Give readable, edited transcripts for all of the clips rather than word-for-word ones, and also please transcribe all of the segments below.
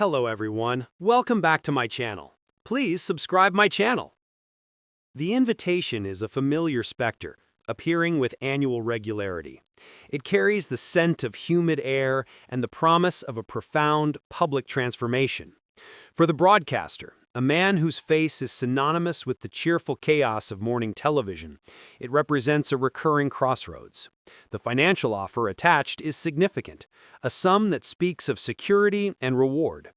Hello everyone, welcome back to my channel. Please subscribe my channel. The invitation is a familiar specter, appearing with annual regularity. It carries the scent of humid air and the promise of a profound public transformation. For the broadcaster, a man whose face is synonymous with the cheerful chaos of morning television, it represents a recurring crossroads. The financial offer attached is significant, a sum that speaks of security and reward.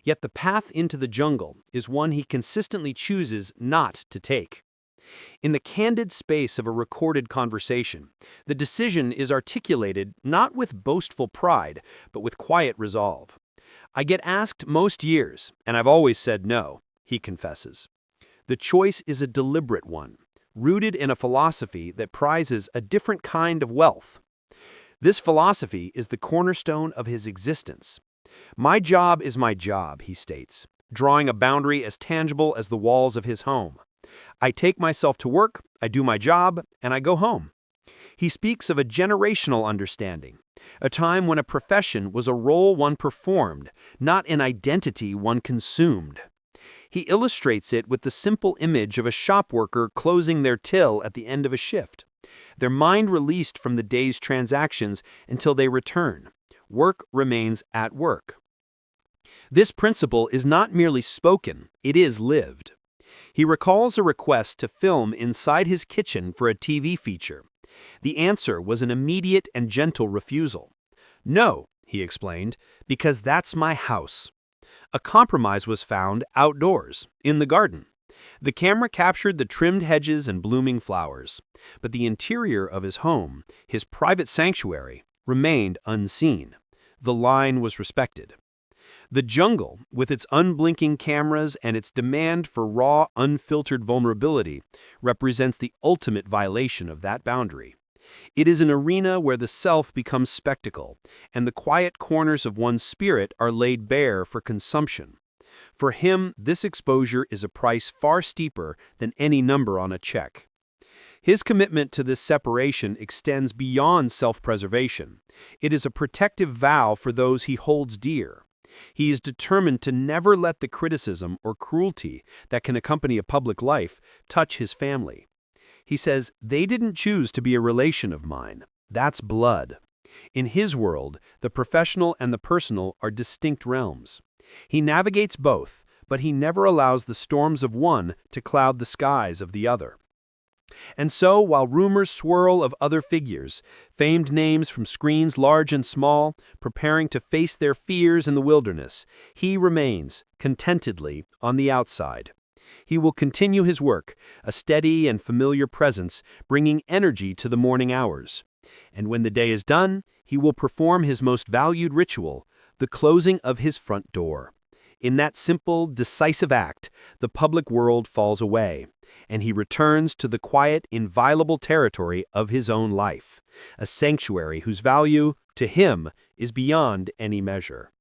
Yet the path into the jungle is one he consistently chooses not to take. In the candid space of a recorded conversation, the decision is articulated not with boastful pride, but with quiet resolve. "I get asked most years, and I've always said no," he confesses. The choice is a deliberate one, rooted in a philosophy that prizes a different kind of wealth. This philosophy is the cornerstone of his existence. "My job is my job," he states, drawing a boundary as tangible as the walls of his home. "I take myself to work, I do my job, and I go home." He speaks of a generational understanding, a time when a profession was a role one performed, not an identity one consumed. He illustrates it with the simple image of a shop worker closing their till at the end of a shift, their mind released from the day's transactions until they return. Work remains at work. This principle is not merely spoken, it is lived. He recalls a request to film inside his kitchen for a TV feature. The answer was an immediate and gentle refusal. "No," he explained, "because that's my house." A compromise was found outdoors, in the garden. The camera captured the trimmed hedges and blooming flowers, but the interior of his home, his private sanctuary, remained unseen. The line was respected. The jungle, with its unblinking cameras and its demand for raw, unfiltered vulnerability, represents the ultimate violation of that boundary. It is an arena where the self becomes spectacle, and the quiet corners of one's spirit are laid bare for consumption. For him, this exposure is a price far steeper than any number on a check. His commitment to this separation extends beyond self-preservation. It is a protective vow for those he holds dear. He is determined to never let the criticism or cruelty that can accompany a public life touch his family. He says, "They didn't choose to be a relation of mine. That's blood." In his world, the professional and the personal are distinct realms. He navigates both, but he never allows the storms of one to cloud the skies of the other. And so, while rumors swirl of other figures, famed names from screens large and small, preparing to face their fears in the wilderness, he remains, contentedly, on the outside. He will continue his work, a steady and familiar presence, bringing energy to the morning hours. And when the day is done, he will perform his most valued ritual, the closing of his front door. In that simple, decisive act, the public world falls away, and he returns to the quiet, inviolable territory of his own life, a sanctuary whose value, to him, is beyond any measure.